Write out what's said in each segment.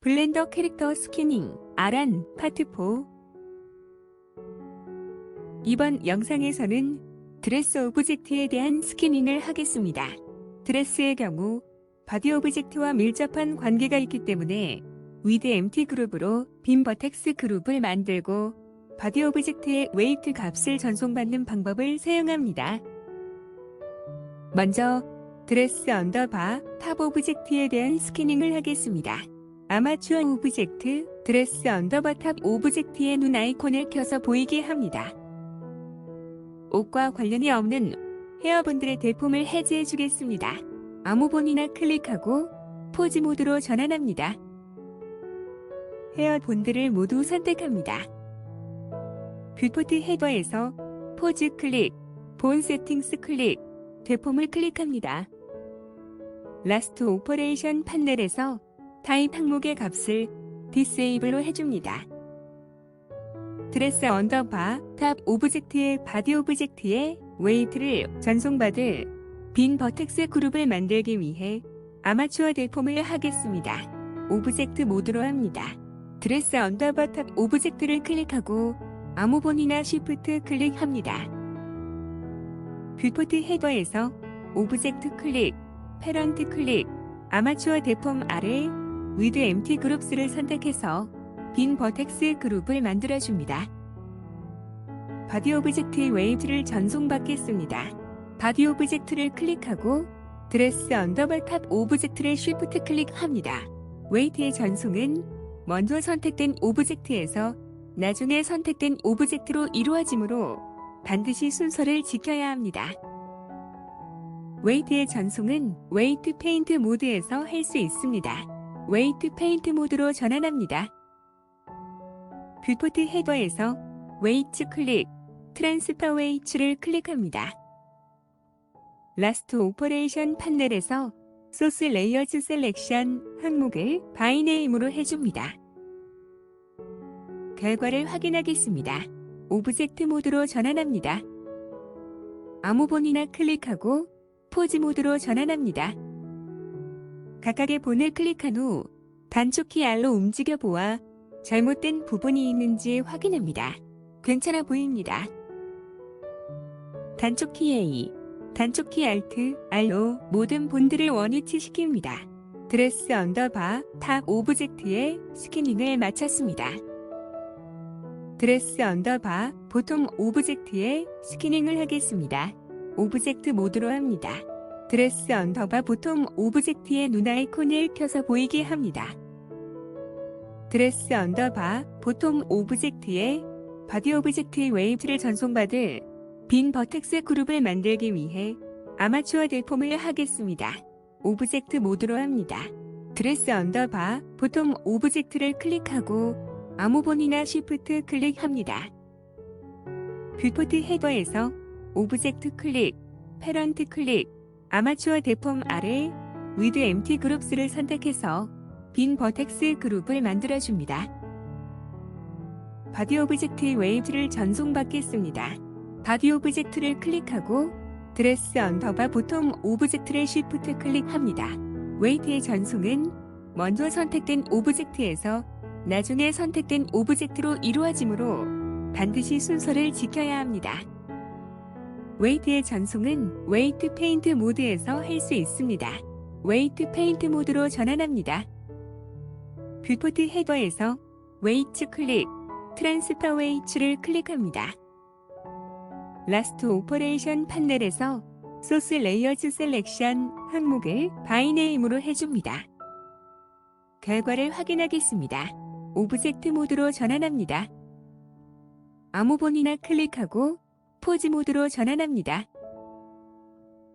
블렌더 캐릭터 스캐닝 아란 파트 4. 이번 영상에서는 드레스 오브젝트에 대한 스캐닝을 하겠습니다. 드레스의 경우 바디 오브젝트와 밀접한 관계가 있기 때문에 위드 엠티 그룹으로 빈 버텍스 그룹을 만들고 바디 오브젝트의 웨이트 값을 전송받는 방법을 사용합니다. 먼저 드레스 언더바 탑 오브젝트에 대한 스캐닝을 하겠습니다. 아마추어 오브젝트 드레스 언더바 탑 오브젝트의 눈 아이콘을 켜서 보이게 합니다. 옷과 관련이 없는 헤어본들의 대폼을 해제해 주겠습니다. 아무 본이나 클릭하고 포즈 모드로 전환합니다. 헤어본들을 모두 선택합니다. 뷰포트 헤더에서 포즈 클릭, 본 세팅스 클릭, 대폼을 클릭합니다. 라스트 오퍼레이션 판넬에서 타입 항목의 값을 디세이블로 해줍니다. 드레스 언더바 탑 오브젝트의 바디 오브젝트의 웨이트를 전송받을 빈 버텍스 그룹을 만들기 위해 아마추어 대폼을 하겠습니다. 오브젝트 모드로 합니다. 드레스 언더바 탑 오브젝트를 클릭하고 아무 본이나 쉬프트 클릭합니다. 뷰포트 헤더에서 오브젝트 클릭, 패런트 클릭, 아마추어 대폼 아래 위드 엠티 그룹스를 선택해서 빈 버텍스 그룹을 만들어줍니다. 바디 오브젝트의 웨이트를 전송받겠습니다. 바디 오브젝트를 클릭하고 드레스 언더바 탑 오브젝트를 쉬프트 클릭합니다. 웨이트의 전송은 먼저 선택된 오브젝트에서 나중에 선택된 오브젝트로 이루어지므로 반드시 순서를 지켜야 합니다. 웨이트의 전송은 웨이트 페인트 모드에서 할 수 있습니다. 웨이트 페인트 모드로 전환합니다. 뷰포트 헤더에서 웨이트 클릭, 트랜스퍼 웨이츠를 클릭합니다. 라스트 오퍼레이션 판넬에서 소스 레이어즈 셀렉션 항목을 바이네임으로 해줍니다. 결과를 확인하겠습니다. 오브젝트 모드로 전환합니다. 아무 본이나 클릭하고 포즈 모드로 전환합니다. 각각의 본을 클릭한 후 단축키 R로 움직여 보아 잘못된 부분이 있는지 확인합니다. 괜찮아 보입니다. 단축키 A, 단축키 Alt, R로 모든 본들을 원위치시킵니다. 드레스 언더바 탑 오브젝트의 스캐닝을 마쳤습니다. 드레스 언더바 보톰 오브젝트의 스캐닝을 하겠습니다. 오브젝트 모드로 합니다. 드레스 언더바 보톰 오브젝트의 눈 아이콘을 켜서 보이게 합니다. 드레스 언더바 보톰 오브젝트의 바디 오브젝트의 웨이트를 전송받을 빈 버텍스 그룹을 만들기 위해 아마추어 대폼을 하겠습니다. 오브젝트 모드로 합니다. 드레스 언더바 보톰 오브젝트를 클릭하고 아무 본이나 쉬프트 클릭합니다. 뷰포트 헤더에서 오브젝트 클릭, 패런트 클릭, 아마추어 대폼 아래 위드 엠티 그룹스를 선택해서 빈 버텍스 그룹을 만들어줍니다. 바디 오브젝트의 웨이트를 전송받겠습니다. 바디 오브젝트를 클릭하고 드레스 언더바 보톰 오브젝트를 쉬프트 클릭합니다. 웨이트의 전송은 먼저 선택된 오브젝트에서 나중에 선택된 오브젝트로 이루어지므로 반드시 순서를 지켜야 합니다. 웨이트의 전송은 웨이트 페인트 모드에서 할 수 있습니다. 웨이트 페인트 모드로 전환합니다. 뷰포트 헤더에서 웨이트 클릭, 트랜스퍼 웨이츠를 클릭합니다. 라스트 오퍼레이션 판넬에서 소스 레이어즈 셀렉션 항목을 바이네임으로 해줍니다. 결과를 확인하겠습니다. 오브젝트 모드로 전환합니다. 아무 본이나 클릭하고 포즈 모드로 전환합니다.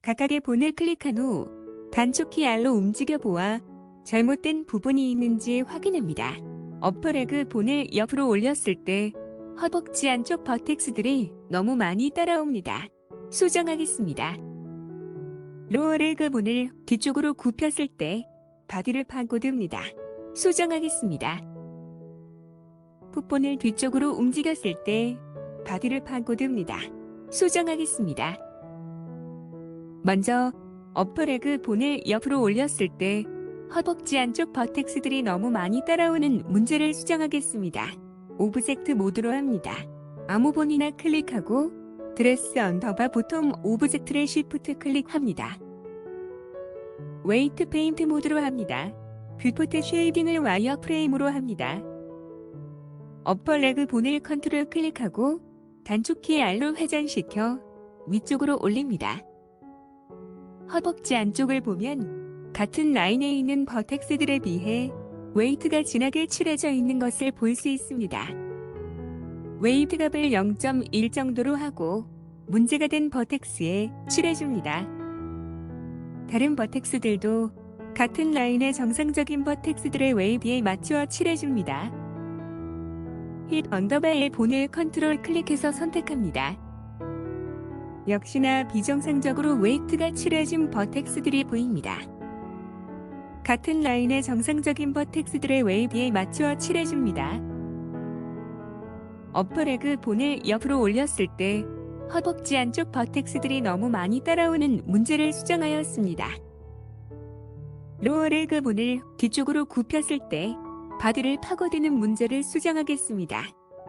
각각의 본을 클릭한 후 단축키 R로 움직여 보아 잘못된 부분이 있는지 확인합니다. 어퍼레그 본을 옆으로 올렸을 때 허벅지 안쪽 버텍스들이 너무 많이 따라옵니다. 수정하겠습니다. 로어레그 본을 뒤쪽으로 굽혔을 때 바디를 파고듭니다. 수정하겠습니다. 풋본을 뒤쪽으로 움직였을 때 바디를 파고듭니다. 수정하겠습니다. 먼저 어퍼레그 본을 옆으로 올렸을 때 허벅지 안쪽 버텍스들이 너무 많이 따라오는 문제를 수정하겠습니다. 오브젝트 모드로 합니다. 아무 본이나 클릭하고 드레스 언더바 보톰 오브젝트를 쉬프트 클릭합니다. 웨이트 페인트 모드로 합니다. 뷰포트 쉐이딩을 와이어 프레임으로 합니다. 어퍼 레그 본을 컨트롤 클릭하고 단축키 R로 회전시켜 위쪽으로 올립니다. 허벅지 안쪽을 보면 같은 라인에 있는 버텍스들에 비해 웨이트가 진하게 칠해져 있는 것을 볼 수 있습니다. 웨이트 값을 0.1 정도로 하고 문제가 된 버텍스에 칠해줍니다. 다른 버텍스들도 같은 라인의 정상적인 버텍스들의 웨이트에 맞추어 칠해줍니다. 힙 언더바의 본을 컨트롤 클릭해서 선택합니다. 역시나 비정상적으로 웨이트가 칠해진 버텍스들이 보입니다. 같은 라인의 정상적인 버텍스들의 웨이트에 맞추어 칠해줍니다. 어퍼레그 본을 옆으로 올렸을 때 허벅지 안쪽 버텍스들이 너무 많이 따라오는 문제를 수정하였습니다. 로어레그 본을 뒤쪽으로 굽혔을 때 바디를 파고드는 문제를 수정하겠습니다.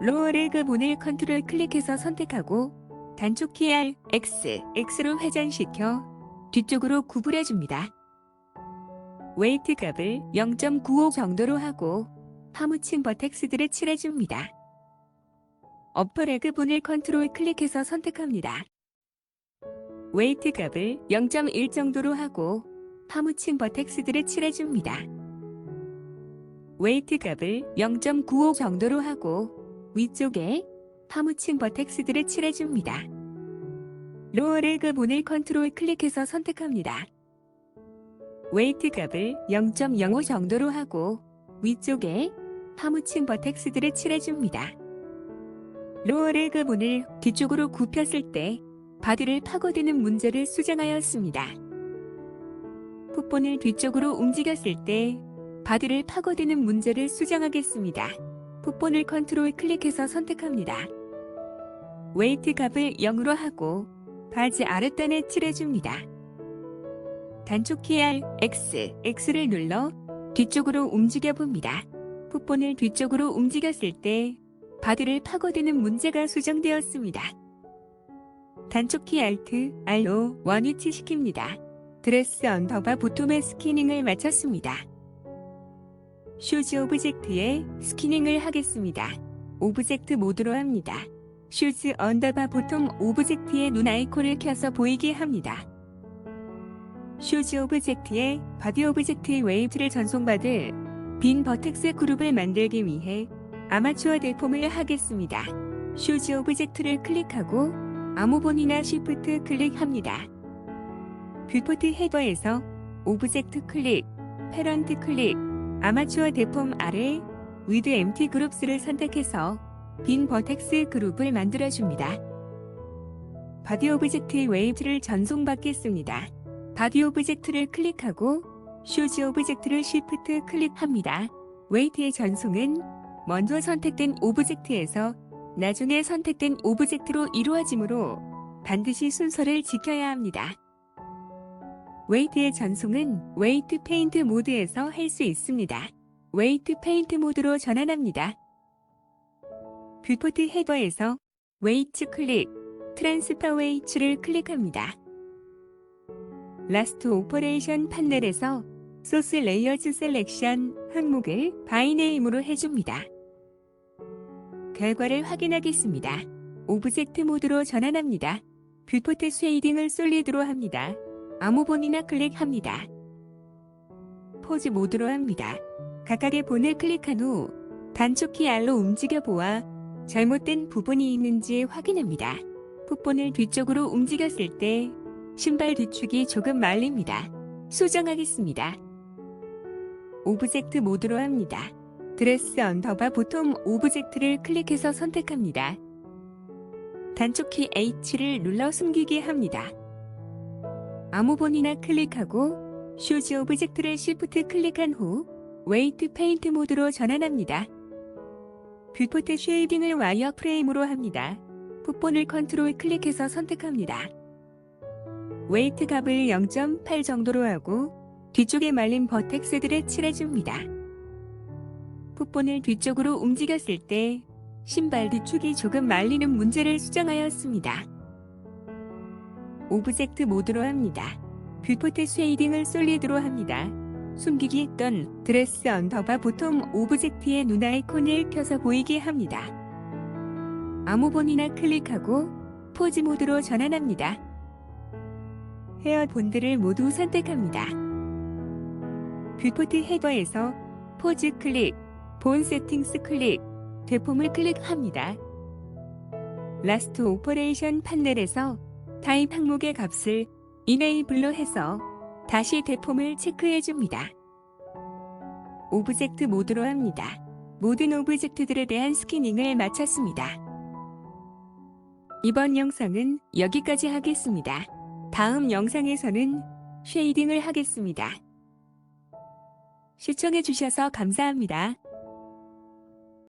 로어레그 본을 컨트롤 클릭해서 선택하고 단축키 R, X로 회전시켜 뒤쪽으로 구부려줍니다. 웨이트 값을 0.95 정도로 하고 파묻힌 버텍스들을 칠해줍니다. 어퍼레그 본을 컨트롤 클릭해서 선택합니다. 웨이트 값을 0.1 정도로 하고 파묻힌 버텍스들을 칠해줍니다. 웨이트 값을 0.95 정도로 하고 위쪽에 파묻힌 버텍스들을 칠해줍니다. 로어레그 본을 컨트롤 클릭해서 선택합니다. 웨이트 값을 0.05 정도로 하고 위쪽에 파묻힌 버텍스들을 칠해줍니다. 로어레그 본을 뒤쪽으로 굽혔을 때 바디를 파고드는 문제를 수정하였습니다. 풋본을 뒤쪽으로 움직였을 때 바디를 파고드는 문제를 수정하겠습니다. 풋본을 컨트롤 클릭해서 선택합니다. 웨이트 값을 0으로 하고 바지 아랫단에 칠해줍니다. 단축키 R, X를 눌러 뒤쪽으로 움직여 봅니다. 풋본을 뒤쪽으로 움직였을 때 바디를 파고드는 문제가 수정되었습니다. 단축키 Alt, R로 원위치 시킵니다. 드레스 언더바 보톰의 스키닝을 마쳤습니다. 슈즈 오브젝트에 스키닝을 하겠습니다. 오브젝트 모드로 합니다. 슈즈 언더바 보톰 오브젝트의 눈 아이콘을 켜서 보이게 합니다. 슈즈 오브젝트에 바디 오브젝트의 웨이트를 전송받을 빈 버텍스 그룹을 만들기 위해 아마추어 데폼을 하겠습니다. 슈즈 오브젝트를 클릭하고 아무 본이나 쉬프트 클릭합니다. 뷰포트 헤더에서 오브젝트 클릭, 패런트 클릭, 아마추어 데폼 아래 위드 엠티 그룹스를 선택해서 빈 버텍스 그룹을 만들어줍니다. 바디 오브젝트의 웨이트를 전송받겠습니다. 바디 오브젝트를 클릭하고 슈즈 오브젝트를 쉬프트 클릭합니다. 웨이트의 전송은 먼저 선택된 오브젝트에서 나중에 선택된 오브젝트로 이루어지므로 반드시 순서를 지켜야 합니다. 웨이트의 전송은 웨이트 페인트 모드에서 할 수 있습니다. 웨이트 페인트 모드로 전환합니다. 뷰포트 헤더에서 웨이트 클릭, 트랜스퍼 웨이츠를 클릭합니다. 라스트 오퍼레이션 판넬에서 소스 레이어즈 셀렉션 항목을 바이네임으로 해줍니다. 결과를 확인하겠습니다. 오브젝트 모드로 전환합니다. 뷰포트 쉐이딩을 솔리드로 합니다. 아무 본이나 클릭합니다. 포즈 모드로 합니다. 각각의 본을 클릭한 후 단축키 R로 움직여 보아 잘못된 부분이 있는지 확인합니다. 풋본을 뒤쪽으로 움직였을 때 신발 뒤축이 조금 말립니다. 수정하겠습니다. 오브젝트 모드로 합니다. 드레스 언더바 보톰 오브젝트를 클릭해서 선택합니다. 단축키 H를 눌러 숨기게 합니다. 아무 본이나 클릭하고 슈즈 오브젝트를 쉬프트 클릭한 후 웨이트 페인트 모드로 전환합니다. 뷰포트 쉐이딩을 와이어 프레임으로 합니다. 풋본을 컨트롤 클릭해서 선택합니다. 웨이트 값을 0.8 정도로 하고 뒤쪽에 말린 버텍스들을 칠해줍니다. 풋본을 뒤쪽으로 움직였을 때 신발 뒤축이 조금 말리는 문제를 수정하였습니다. 오브젝트 모드로 합니다. 뷰포트 쉐이딩을 솔리드로 합니다. 숨기기 했던 드레스 언더바 보통 오브젝트의 눈 아이콘을 켜서 보이게 합니다. 아무 본이나 클릭하고 포즈 모드로 전환합니다. 헤어 본드를 모두 선택합니다. 뷰포트 헤더에서 포즈 클릭, 본 세팅스 클릭, 되폼을 클릭합니다. 라스트 오퍼레이션 판넬에서 타입 항목의 값을 이네이블로 해서 다시 되폼을 체크해줍니다. 오브젝트 모드로 합니다. 모든 오브젝트들에 대한 스캐닝을 마쳤습니다. 이번 영상은 여기까지 하겠습니다. 다음 영상에서는 쉐이딩을 하겠습니다. 시청해주셔서 감사합니다.